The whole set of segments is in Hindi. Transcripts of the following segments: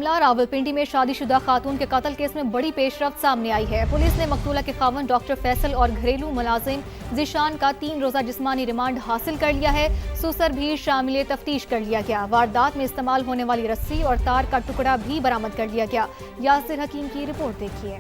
मामला रावलपिंडी में शादीशुदा खातून के कत्ल केस में बड़ी पेशरफ्त सामने आई है। पुलिस ने मकतूला के खावन डॉक्टर फैसल और घरेलू मुलाजिम जिशान का 3 रोजा जिस्मानी रिमांड हासिल कर लिया है। सुसर भी शामिल तफ्तीश कर लिया गया। वारदात में इस्तेमाल होने वाली रस्सी और तार का टुकड़ा भी बरामद कर लिया गया। यासिर हकीम की रिपोर्ट देखिए।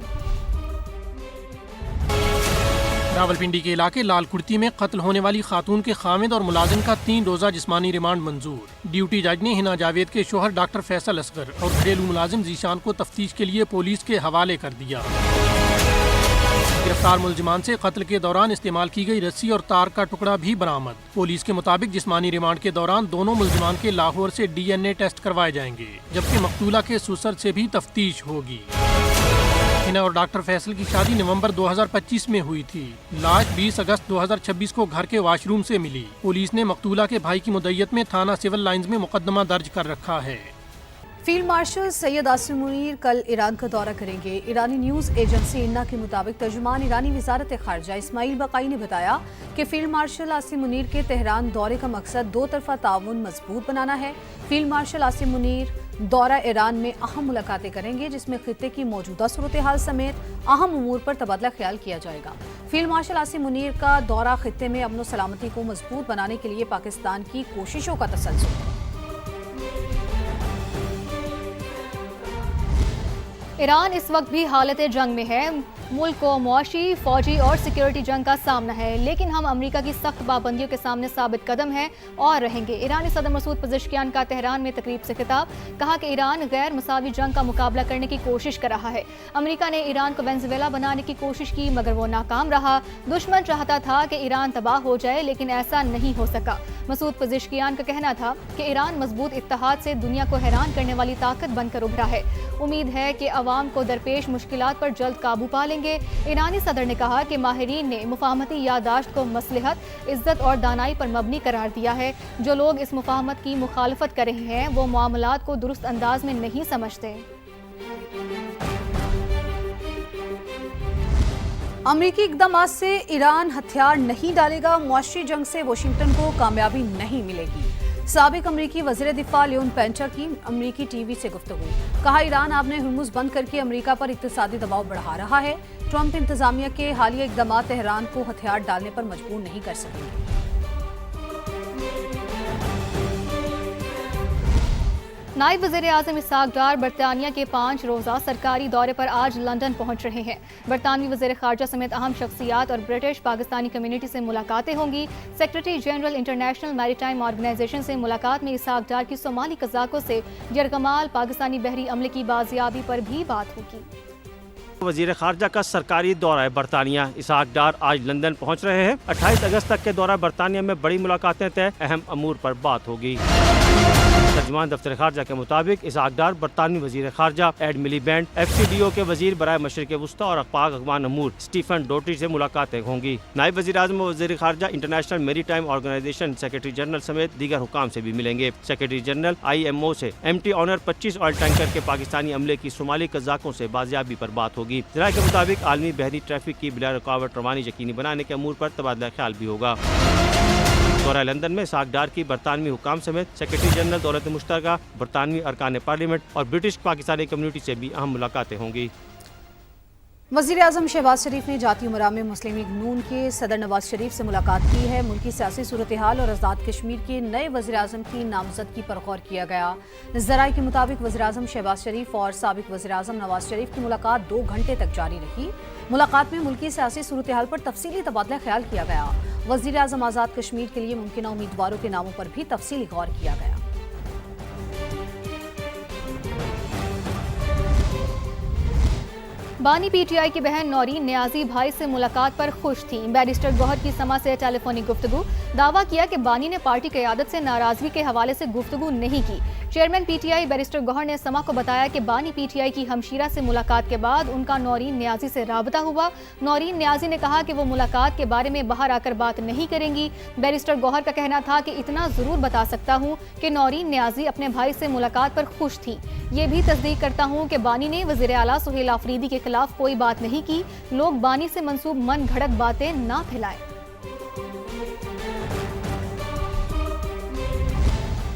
रावलपिंडी के इलाके लाल कुर्ती में कत्ल होने वाली खातून के खामिद और मुलाजिम का 3 रोजा जिस्मानी रिमांड मंजूर। ड्यूटी जज ने हिना जावेद के शोहर डॉक्टर फैसल असगर और घरेलू मुलाजिम जीशान को तफ्तीश के लिए पुलिस के हवाले कर दिया। गिरफ्तार मुलजिमान से कत्ल के दौरान इस्तेमाल की गई रस्सी और तार का टुकड़ा भी बरामद। पुलिस के मुताबिक जिस्मानी रिमांड के दौरान दोनों मुलजिमान के लाहौर से DNA टेस्ट करवाए जाएंगे, जबकि मकतूला के सुसर से भी तफ्तीश होगी। हिना और डॉक्टर फैसल की शादी नवंबर 2025 में हुई थी। लाश 20 अगस्त 2026 को घर के वॉशरूम से मिली। पुलिस ने मकतूला के भाई की मुद्दइयत में थाना सिविल लाइंस में मुकदमा दर्ज कर रखा है। फील्ड मार्शल सैयद आसिम मुनीर कल ईरान का दौरा करेंगे। ईरानी न्यूज़ एजेंसी इन्ना के मुताबिक तर्जुमान ईरानी वजारत खारजा इस्माइल बकाई ने बताया कि फील्ड मार्शल आसिम मुनीर के तेहरान दौरे का मकसद 2 तरफा ताउन मजबूत बनाना है। फील्ड मार्शल आसिम मुनीर दौरा ईरान में अहम मुलाकातें करेंगे, जिसमें खित्ते की मौजूदा सूरत हाल समेत अहम उमूर पर तबादला ख्याल किया जाएगा। फील्ड मार्शल आसिम मुनीर का दौरा खित्ते में अमन व सलामती को मजबूत बनाने के लिए पाकिस्तान की कोशिशों का तसल्सल है। ईरान इस वक्त भी हालत जंग में है। मुल्क को मुआशी, फौजी और सिक्योरिटी जंग का सामना है, लेकिन हम अमेरिका की सख्त पाबंदियों के सामने साबित कदम हैं और रहेंगे। ईरानी सदर मसूद पज़ेश्कियान का तेहरान में तकरीब से खिताब, कहा कि ईरान गैर मसावी जंग का मुकाबला करने की कोशिश कर रहा है। अमेरिका ने ईरान को वेनेजुएला बनाने की कोशिश की, मगर वो नाकाम रहा। दुश्मन चाहता था कि ईरान तबाह हो जाए, लेकिन ऐसा नहीं हो सका। मसूद पज़ेश्कियान का कहना था कि ईरान मजबूत इत्तेहाद से दुनिया को हैरान करने वाली ताकत बनकर उभरा है। उम्मीद है कि अवाम को दरपेश मुश्किलात पर जल्द काबू पा लेंगे। ईरानी सदर ने कहा कि माहिरीन ने मुफाहमती यादाश्त को मसलहत, इज्जत और दानाई पर मबनी करार दिया है। जो लोग इस मुफाहमत की मुखालफत कर रहे हैं वो मामलात को दुरुस्त अंदाज में नहीं समझते। अमरीकी इक़दामात से ईरान हथियार नहीं डालेगा, मुआशी जंग से वाशिंगटन को कामयाबी नहीं मिलेगी। साबिक अमरीकी वज़ीर दिफा लियोन पेंचा की अमरीकी टीवी से गुफ्तगू, कहा ईरान आपने हुर्मुज़ बंद करके अमरीका पर इक़्तिसादी दबाव बढ़ा रहा है। ट्रंप इंतजामिया के हालिया इक़दामात तेहरान को हथियार डालने पर मजबूर नहीं कर सकेंगे। नायब वज़ीर आज़म इसहाक डार बरतानिया के 5 रोज़ा सरकारी दौरे पर आज लंदन पहुंच रहे हैं। बरतानवी वज़ीर ख़ारजा समेत अहम शख्सियात और ब्रिटिश पाकिस्तानी कम्युनिटी से मुलाकातें होंगी। Secretary general international maritime organization से मुलाकात में इसहाक डार की सोमाली कज़ाकों से यरगमाल पाकिस्तानी बहरी अमले की बाजियाबी पर भी बात होगी। वज़ीर खारजा का सरकारी दौरा है बरतानिया। इसहाक डार आज लंदन पहुंच रहे हैं। 28 अगस्त तक के दौरा बरतानिया में बड़ी मुलाकातें तय, अहम अमूर पर बात होगी। तर्जुमान दफ्तर खारजा के मुताबिक इसहाक डार बरतानवी वज़ीर खारजा एड मिलीबैंड, FCDO के वज़ीर बराए मशरिक़ वुस्ता और पाक अफ़गान अमूर स्टीफन डोटी से मुलाकातें होंगी। नायब वज़ीर आज़म और वज़ीर खारजा international maritime organization secretary general समेत दीगर हुकाम से भी मिलेंगे। सेक्रेटरी जनरल IMO से MT ऑनर 25 ऑयल टैंकर के पाकिस्तानी अमले की सोमाली कज़ाकों से बाजियाबी पर बात होगी। ज़राए के मुताबिक आलमी बहरी ट्रैफिक की बिला रुकावट रवानी यकीनी बनाने के अमूर पर तबादला ख्याल भी होगा। दौरा लंदन में इसहाक डार की बरतानवी हुकाम समेत सेक्रेटरी जनरल दौलत मुश्तरका, बरतानवी अरकान पार्लियामेंट और ब्रिटिश पाकिस्तानी कम्युनिटी से भी अहम मुलाकातें होंगी। वज़ीर आज़म शहबाज शरीफ ने जाती उमरा में मुस्लिम लीग नून के सदर नवाज शरीफ से मुलाकात की है। मुल्की सियासी सूरत हाल और आज़ाद कश्मीर के नए वज़ीर आज़म की नामजदगी पर गौर किया गया। ज़राए के मुताबिक वज़ीर आज़म शहबाज शरीफ और साबिक वज़ीर आज़म नवाज शरीफ की मुलाकात 2 घंटे तक जारी रही। मुलाकात में मुल्की सियासी सूरत हाल पर तफसीली तबादला ख्याल किया गया। वज़ीर आज़म आज़ाद कश्मीर के लिए मुमकिन उम्मीदवारों के नामों पर भी तफसीली गौर किया गया। बानी PTI की बहन नौरीन नियाजी भाई से मुलाकात पर खुश थी। बैरिस्टर गौहर की समा से टेलीफोनिक गुफ्तगू, दावा किया कि बानी ने पार्टी क़यादत से नाराजगी के हवाले से गुफ्तगू नहीं की। चेयरमैन PTI बैरिस्टर गौहर ने समा को बताया कि बानी PTI की हमशीरा से मुलाकात के बाद उनका नौरीन नियाजी से राबता हुआ। नौरीन नियाजी ने कहा कि वो मुलाकात के बारे में बाहर आकर बात नहीं करेंगी। बैरिस्टर गौहर का कहना था कि इतना ज़रूर बता सकता हूँ कि नौरीन नियाजी अपने भाई से मुलाकात पर खुश थी। ये भी तस्दीक करता हूँ कि बानी ने वज़ीर आला सुहेल आफरीदी के खिलाफ कोई बात नहीं की। लोग बानी से मंसूब मन घड़त बातें ना फैलाएं।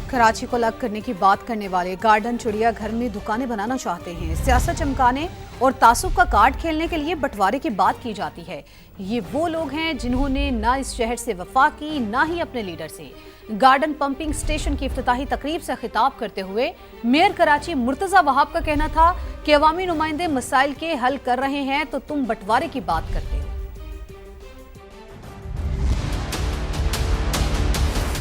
कराची को अलग करने की बात करने वाले गार्डन चिड़ियाघर में दुकानें बनाना चाहते हैं। सियासत चमकाने और तासुब का कार्ड खेलने के लिए बंटवारे की बात की जाती है। ये वो लोग हैं जिन्होंने ना इस शहर से वफा की, ना ही अपने लीडर से। गार्डन पंपिंग स्टेशन की इफ्तिताही तकरीब से खिताब करते हुए मेयर कराची मुर्तजा वहाब का कहना था कि अवामी नुमाइंदे मसाइल के हल कर रहे हैं तो तुम बंटवारे की बात करते हो।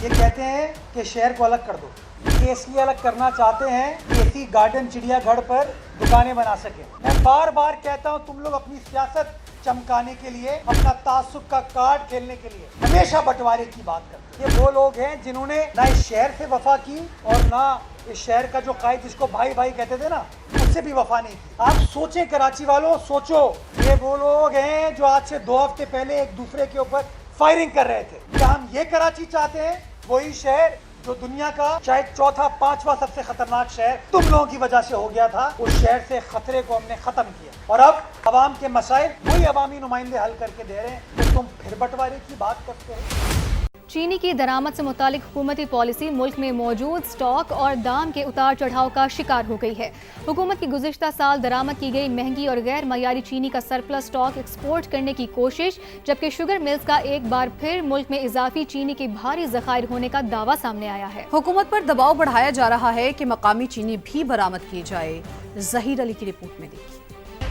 ये कहते हैं कि शहर को अलग कर दो, ये इसलिए अलग करना चाहते हैं कि इसी गार्डन चिड़ियाघर पर दुकानें बना सके। मैं बार बार कहता हूँ, तुम लोग अपनी सियासत चमकाने के लिए, अपना तासुब का कार्ड खेलने के लिए हमेशा बंटवारे की बात करते हैं। ये वो लोग हैं जिन्होंने ना इस शहर से वफा की और ना इस शहर का जो कायद जिसको भाई भाई कहते थे ना, उससे भी वफा नहीं की। आप सोचें कराची वालों, सोचो, ये वो लोग हैं जो आज से 2 हफ्ते पहले एक दूसरे के ऊपर फायरिंग कर रहे थे। क्या हम ये कराची चाहते हैं? वही शहर जो दुनिया का शायद 4था 5वां सबसे खतरनाक शहर तुम लोगों की वजह से हो गया था, उस शहर से खतरे को हमने खत्म किया और अब अवाम के मसाइल वही अवामी नुमाइंदे हल करके दे रहे हैं, तो तुम फिर बंटवारे की बात करते हो। चीनी की दरामद से मुतालिक हुकूमती पॉलिसी मुल्क में मौजूद स्टॉक और दाम के उतार चढ़ाव का शिकार हो गई है। हुकूमत की गुज़िश्ता साल दरामद की गई महंगी और गैर मयारी चीनी का सरप्लस स्टॉक एक्सपोर्ट करने की कोशिश, जबकि शुगर मिल्स का एक बार फिर मुल्क में इजाफी चीनी के भारी ज़खायर होने का दावा सामने आया है। हुकूमत पर दबाव बढ़ाया जा रहा है कि मकामी चीनी भी बरामद की जाए। जहीर अली की रिपोर्ट में देखिए।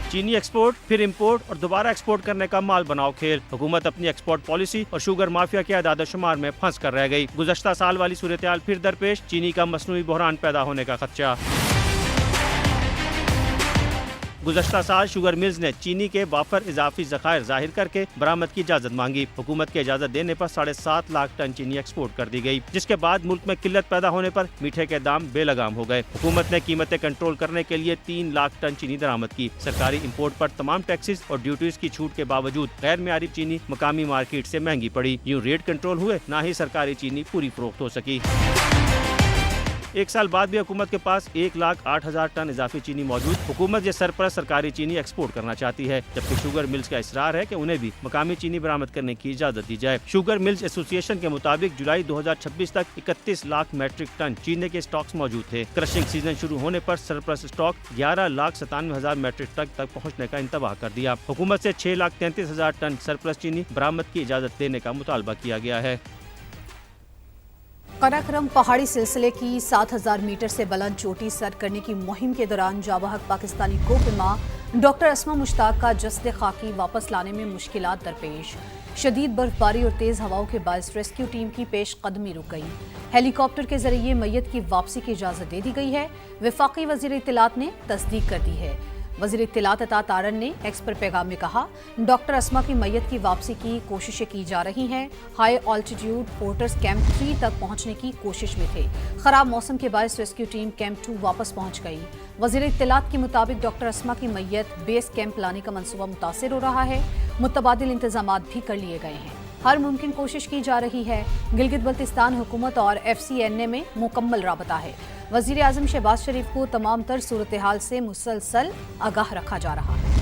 चीनी एक्सपोर्ट, फिर इंपोर्ट और दोबारा एक्सपोर्ट करने का माल बनाओ खेल। हुकूमत अपनी एक्सपोर्ट पॉलिसी और शुगर माफिया के आदाद शुमार में फंस कर रह गई। गुज़श्ता साल वाली सूरत-ए-हाल फिर दरपेश, चीनी का मसनूई बहरान पैदा होने का खदशा। गुज़श्ता साल शुगर मिल्स ने चीनी के वाफर इजाफी ज़खायर जाहिर करके बरामद की इजाज़त मांगी। हुकूमत की इजाज़त देने पर 7.5 लाख टन चीनी एक्सपोर्ट कर दी गई, जिसके बाद मुल्क में किल्लत पैदा होने पर मीठे के दाम बेलगाम हो गए। हुकूमत ने कीमतें कंट्रोल करने के लिए 3 लाख टन चीनी दरामद की। सरकारी इम्पोर्ट पर तमाम टैक्सेस और ड्यूटीज की छूट के बावजूद गैर मियारी चीनी मकामी मार्केट से महंगी पड़ी। यूँ रेट कंट्रोल हुए, ना ही सरकारी चीनी पूरी फरोख्त हो सकी। 1 साल बाद भी हुकूमत के पास 1,08,000 टन इजाफी चीनी मौजूद। हुकूमत ये सरप्लस सरकारी चीनी एक्सपोर्ट करना चाहती है, जबकि शुगर मिल्स का इसरार है कि उन्हें भी मकामी चीनी बरामद करने की इजाजत दी जाए। शुगर मिल्स एसोसिएशन के मुताबिक जुलाई 2026 तक 31 लाख मैट्रिक टन चीनी के स्टॉक्स मौजूद थे। क्रशिंग सीजन शुरू होने पर सरप्लस स्टॉक 11,97,000 मैट्रिक टन तक पहुँचने का इंतबाह कर दिया। हुकूमत से 6,33,000 टन सरप्लस चीनी बरामद की इजाजत देने का मुतालबा किया गया है। कराक्रम पहाड़ी सिलसिले की 7,000 मीटर से बुलंद चोटी सर करने की मुहिम के दौरान जाबाहक पाकिस्तानी कोहिमा डॉक्टर अस्मा मुश्ताक का जस्द खाकी वापस लाने में मुश्किलात दरपेश। शदीद बर्फबारी और तेज हवाओं के बायस रेस्क्यू टीम की पेश कदमी रुक गई। हेलीकॉप्टर के जरिए मैयत की वापसी की इजाजत दे दी गई है। वफाकी वजीर इत्तलात ने तस्दीक कर दी है। वजीर इत्तलात अता तारन ने एक्स पर पैगाम में कहा, डॉक्टर अस्मा की मैयत की वापसी की कोशिशें की जा रही हैं। हाई ऑल्टीट्यूड पोर्टर्स कैंप 3 तक पहुंचने की कोशिश में थे। खराब मौसम के बायस रेस्क्यू टीम कैंप 2 वापस पहुंच गई। वजीर इत्तलात के मुताबिक डॉक्टर अस्मा की मैयत बेस कैंप लाने का मंसूबा मुतासिर हो रहा है। मुतबादिल इंतजामात भी कर लिए गए हैं। हर मुमकिन कोशिश की जा रही है। गिलगित बल्तिस्तान हुकूमत और FCNA में मुकम्मल राबता है। वजीर आजम शहबाज शरीफ को तमाम तर सूरत हाल से मुसलसल आगाह रखा जा रहा है।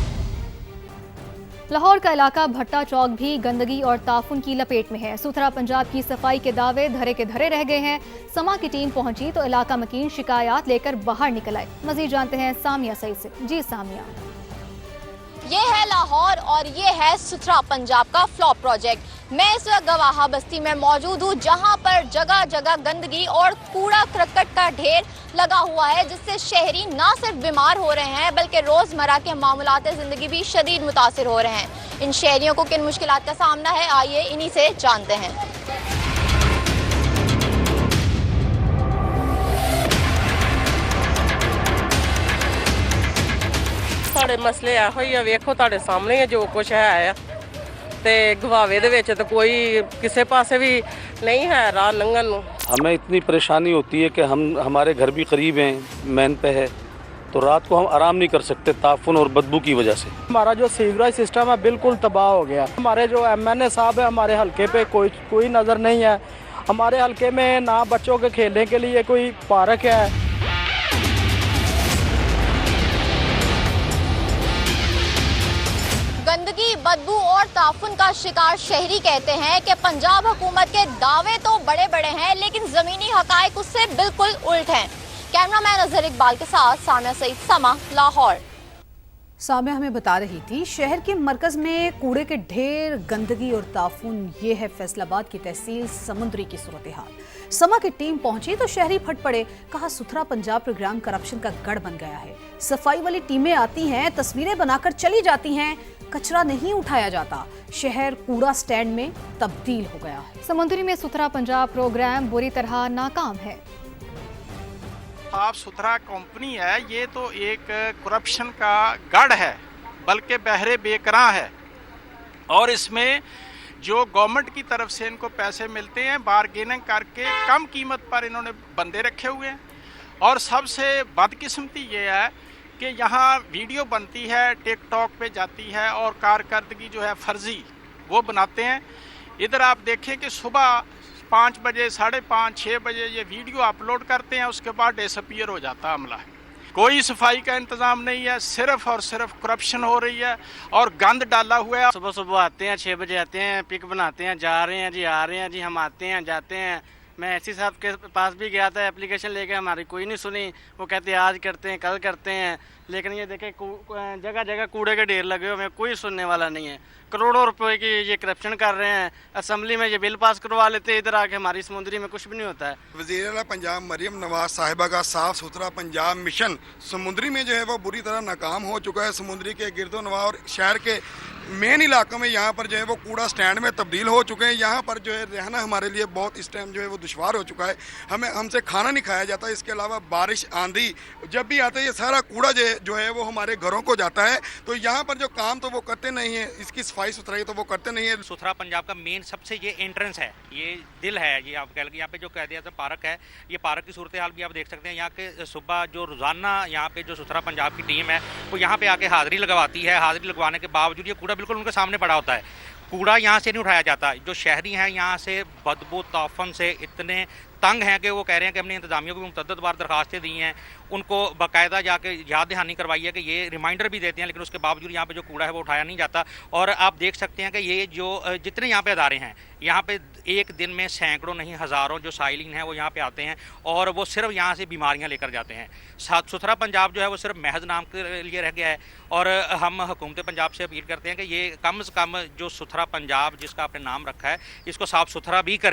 लाहौर का इलाका भट्टा चौक भी गंदगी और ताफुन की लपेट में है। सुथरा पंजाब की सफाई के दावे धरे के धरे रह गए हैं। समा की टीम पहुंची तो इलाका मकीन शिकायत लेकर बाहर निकल आए। मजीद जानते हैं सामिया सईद से। जी सामिया। ये है लाहौर और ये है सुथरा पंजाब का फ्लॉप प्रोजेक्ट। मैं इस वक्त गवाहा बस्ती में मौजूद हूँ, जहाँ पर जगह जगह गंदगी और कूड़ा करकट का ढेर लगा हुआ है, जिससे शहरी ना सिर्फ बीमार हो रहे हैं बल्कि रोजमर्रा के मामूलात जिंदगी भी शदीद मुतासिर हो रहे हैं। इन शहरियों को किन मुश्किलात का सामना है, आइए इन्हीं से जानते हैं। साढ़े मसले ਇਹੋ ਹੀ ਆ, ਵੇਖੋ ਤੁਹਾਡੇ ਸਾਹਮਣੇ ਹੈ ਜੋ ਕੁਝ ਹੈ ਆ ਤੇ ਗਵਾਵੇ ਦੇ ਵਿੱਚ ਤਾਂ ਕੋਈ ਕਿਸੇ ਪਾਸੇ ਵੀ नहीं है राह लंघन ਨੂੰ। हमें इतनी परेशानी होती है कि हमारे घर भी करीब हैं, मैन पे है, तो रात को हम आराम नहीं कर सकते ताफुन और बदबू की वजह से। हमारा जो सीवरेज सिस्टम है बिल्कुल तबाह हो गया। हमारे जो MNA साहब है हमारे हलके पे कोई नज़र नहीं है। हमारे हलके में ना बच्चों के खेलने के लिए कोई पार्क है। गंदगी, बदबू और और ताफुन का शिकार शहरी कहते हैं कि पंजाब हुकूमत के दावे तो बड़े बड़े हैं, लेकिन जमीनी हकायक उससे बिल्कुल उल्ट हैं। कैमरामैन अजहर इकबाल के साथ सामिया सईद, समा, लाहौर। सामिया हमें बता रही थी शहर के मरकज में कूड़े के ढेर, गंदगी और ताफुन। ये है फैसलाबाद की तहसील समुंदरी की सूरत हाल। समा की टीम पहुंची तो शहरी फट पड़े। कहा सुथरा पंजाब प्रोग्राम करप्शन का गढ़ बन गया है। सफाई वाली टीमें आती हैं, तस्वीरें बनाकर चली जाती हैं, कचरा नहीं उठाया जाता। शहर कूड़ा स्टैंड में तब्दील हो गया है। समुंदरी में सुथरा पंजाब प्रोग्राम बुरी तरह नाकाम है। साफ सुथरा कंपनी है, ये तो एक करप्शन का गढ़ है, बल्कि बहरे बेकरां है। और इसमें जो गवर्नमेंट की तरफ से इनको पैसे मिलते हैं, बार्गेनिंग करके कम कीमत पर इन्होंने बंदे रखे हुए हैं। और सबसे बदकिस्मती ये है कि यहाँ वीडियो बनती है, टिकटॉक पे जाती है और कारकर्दगी जो है फर्जी वो बनाते हैं। इधर आप देखें कि सुबह 5 बजे, 5:30, 6 बजे ये वीडियो अपलोड करते हैं, उसके बाद डिसअपीयर हो जाता अमला। कोई सफाई का इंतज़ाम नहीं है, सिर्फ और सिर्फ करप्शन हो रही है और गंद डाला हुआ है। सुबह सुबह आते हैं, 6 बजे आते हैं, पिक बनाते हैं, जा रहे हैं जी, आ रहे हैं जी, हम आते हैं जाते हैं। मैं एससी साहब के पास भी गया था, एप्लीकेशन लेके, हमारी कोई नहीं सुनी। वो कहते हैं आज करते हैं, कल करते हैं, लेकिन ये देखें जगह जगह कूड़े के ढेर लगे हुए हैं, कोई सुनने वाला नहीं है। करोड़ों रुपए की ये करप्शन कर रहे हैं। असेंबली में ये बिल पास करवा लेते हैं, इधर आके हमारी समुंदरी में कुछ भी नहीं होता है। वज़ीर आला पंजाब मरियम नवाज साहिबा का साफ सुथरा पंजाब मिशन समुंदरी में जो है वो बुरी तरह नाकाम हो चुका है। समुंदरी के गिरदोनवा और शहर के मेन इलाकों में यहाँ पर जो है वो कूड़ा स्टैंड में तब्दील हो चुके हैं। यहाँ पर जो है रहना हमारे लिए बहुत इस टाइम जो है वो दुश्वार हो चुका है। हमसे खाना नहीं खाया जाता। इसके अलावा बारिश, आंधी जब भी आते हैं ये सारा कूड़ा जो है वो हमारे घरों को जाता है। तो यहाँ पर जो काम तो वो करते नहीं है, इसकी सफाई सुथराई तो वो करते नहीं है। सुथरा पंजाब का मेन सबसे ये एंट्रेंस है, ये दिल है। ये आप कह लीजिए यहाँ पे जो कह दिया था पार्क है, ये पार्क की सूरत हाल भी आप देख सकते हैं। यहाँ के सुबह जो रोजाना यहाँ पे जो सुथरा पंजाब की टीम है वो यहाँ पे आके हाजिरी लगवाती है। हाजिरी लगवाने के बावजूद ये कूड़ा बिल्कुल उनके सामने पड़ा होता है। कूड़ा यहाँ से नहीं उठाया जाता। जो शहरी हैं यहाँ से बदबू ताफन से इतने तंग हैं कि वो कह रहे हैं कि हमने इंतजामियों को भी मुतअद्दिद बार दरखास्तें दी हैं, उनको बाकायदा जाके याद दहानी करवाई है कि ये रिमाइंडर भी देते हैं, लेकिन उसके बावजूद यहाँ पे जो कूड़ा है वो उठाया नहीं जाता। और आप देख सकते हैं कि ये जो जितने यहाँ पे अदारे हैं, यहाँ पे एक दिन में सैकड़ों नहीं हज़ारों जो साइलिन हैं वो यहाँ पे आते हैं और वो सिर्फ यहाँ से बीमारियाँ लेकर जाते हैं। साफ सुथरा पंजाब जो है वो सिर्फ महज नाम के लिए रह गया है। और हम हुकूमत पंजाब से अपील करते हैं कि ये कम से कम जो सुथरा पंजाब जिसका आपने नाम रखा है, इसको साफ़ सुथरा भी करें।